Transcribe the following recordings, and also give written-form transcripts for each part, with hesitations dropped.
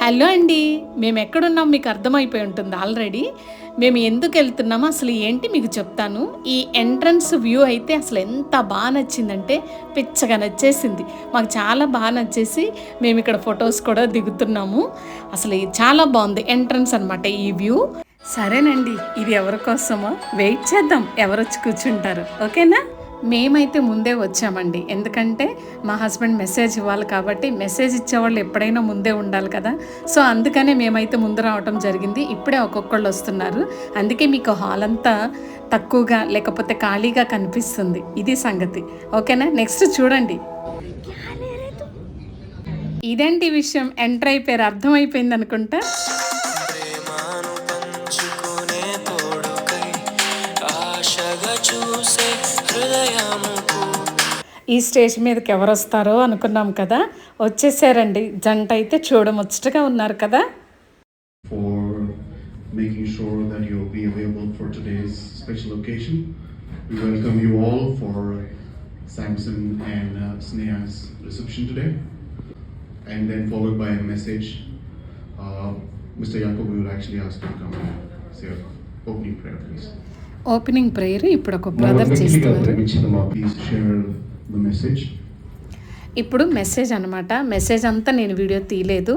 Hello అండి, మేము ఎక్కడున్నాం మీకు అర్థమైపోయి ఉంటుంది ఆల్రెడీ. మేము ఎందుకు వెళ్తున్నామో అసలు ఏంటి మీకు చెప్తాను. ఈ ఎంట్రన్స్ వ్యూ అయితే అసలు ఎంత బాగా నచ్చిందంటే పిచ్చగా నచ్చేసింది. మాకు చాలా బాగా నచ్చేసి మేము ఇక్కడ ఫొటోస్ కూడా దిగుతున్నాము. అసలు చాలా బాగుంది ఎంట్రన్స్ అనమాట ఈ వ్యూ. సరేనండి, ఇది ఎవరి కోసమో వెయిట్ చేద్దాం, ఎవరొచ్చి కూర్చుంటారు. ఓకేనా? మేమైతే ముందే వచ్చామండి, ఎందుకంటే మా హస్బెండ్ మెసేజ్ ఇవ్వాలి కాబట్టి మెసేజ్ ఇచ్చేవాళ్ళు ఎప్పుడైనా ముందే ఉండాలి కదా. సో అందుకనే మేమైతే ముందు రావటం జరిగింది. ఇప్పుడే ఒక్కొక్కళ్ళు వస్తున్నారు, అందుకే మీకు హాల్ అంతా తక్కువగా లేకపోతే ఖాళీగా కనిపిస్తుంది. ఇది సంగతి. ఓకేనా? నెక్స్ట్ చూడండి. ఇదేంటి విషయం, ఎంటర్ అయిపోయారు, అర్థమైపోయింది అనుకుంటా. ఈ స్టేజ్ మీదకి ఎవరు వస్తారో అనుకున్నాం కదా, వచ్చేసారండి. జంట అయితే చూడముచ్చటగా ఉన్నారు కదా. For making sure that you'll be available for today's special occasion, we welcome you all for Samson and Sneha's reception today, and then followed by a message. Mr. Jacob, we will actually ask you to come and say an opening prayer, please. Opening prayer ఇప్పుడు ఒక brother చేస్తున్నారు. Please share the message. ఇప్పుడు message అనమాట. Message అంతా నేను video తీయలేదు,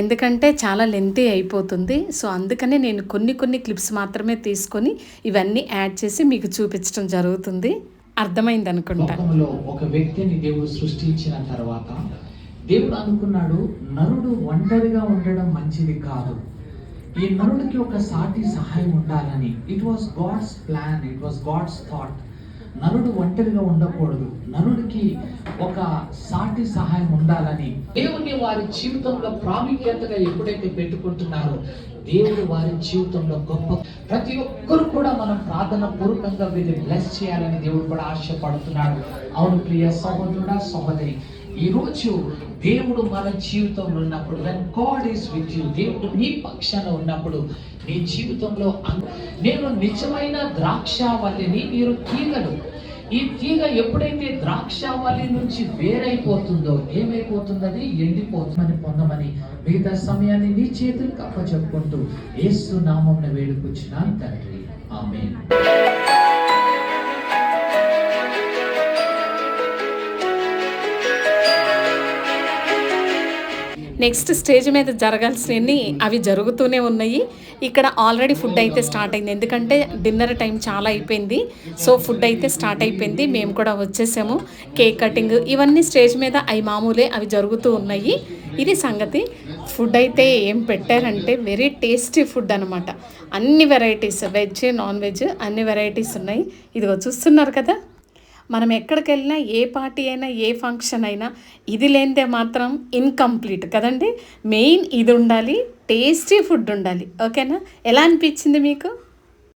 ఎందుకంటే చాలా లెంతీ అయిపోతుంది. సో అందుకనే నేను కొన్ని క్లిప్స్ మాత్రమే తీసుకొని ఇవన్నీ యాడ్ చేసి మీకు చూపించడం జరుగుతుంది. అర్థమైంది అనుకుంటా. ఒక వ్యక్తిని దేవుడు సృష్టించిన తర్వాత దేవుడు అనుకున్నాడు, నరుడు ఒంటరిగా ఉండడం మంచిది కాదు, ఈ నరుడికి ఒక సాటి సహాయం ఉండాలని. It was God's plan, it was God's thought. నరుడు ఒంటరిగా ఉండకూడదు, నరుడికి ఒక సాటి సహాయం ఉండాలని దేవుని వారి జీవితంలో ప్రాముఖ్యతగా ఎప్పుడైతే పెట్టుకుంటున్నారో దేవుడు వారి జీవితంలో గొప్ప. ప్రతి ఒక్కరు కూడా మనం ప్రార్థన పూర్వకంగా వీరిని బ్లెస్ చేయాలని దేవుడు కూడా ఆశపడుతున్నాడు. అవును ప్రియ సహోదరుడా, సహోదరి, ఈరోజు దేవుడు మన జీవితంలో ఉన్నప్పుడు, when God is with you, దేవుడు నీ పక్షాన ఉన్నప్పుడు నీ జీవితంలో నేను నిజమైన ద్రాక్షావల్లిని, మీరు తీగలు. ఈ తీగ ఎప్పుడైతే ద్రాక్షావల్లి నుంచి వేరైపోతుందో ఏమైపోతుంది, అది ఎండిపోతుందని పొందమని మిగతా సమయాన్ని నీ చేతులకు అప్పచెప్పుకుంటూ యేసు నామమున వేడుకొచ్చినాను తండ్రి, ఆమేన్. నెక్స్ట్ స్టేజ్ మీద జరగాల్సినవి అవి జరుగుతూనే ఉన్నాయి. ఇక్కడ ఆల్రెడీ ఫుడ్ అయితే స్టార్ట్ అయింది, ఎందుకంటే డిన్నర్ టైం చాలా అయిపోయింది. సో ఫుడ్ అయితే స్టార్ట్ అయిపోయింది, మేము కూడా వచ్చేసాము. కేక్ కటింగ్ ఇవన్నీ స్టేజ్ మీద అవి మామూలే, అవి జరుగుతూ ఉన్నాయి. ఇది సంగతి. ఫుడ్ అయితే ఏం పెట్టారంటే వెరీ టేస్టీ ఫుడ్ అనమాట. అన్ని వెరైటీస్, వెజ్ నాన్ వెజ్ అన్ని వెరైటీస్ ఉన్నాయి. ఇదిగో చూస్తున్నారు కదా. మనం ఎక్కడికి వెళ్ళినా, ఏ పార్టీ అయినా, ఏ ఫంక్షన్ అయినా ఇది లేనిదే మాత్రం ఇన్కంప్లీట్ కదండి. మెయిన్ ఇది ఉండాలి, టేస్టీ ఫుడ్ ఉండాలి. ఓకేనా? ఎలా అనిపించింది మీకు?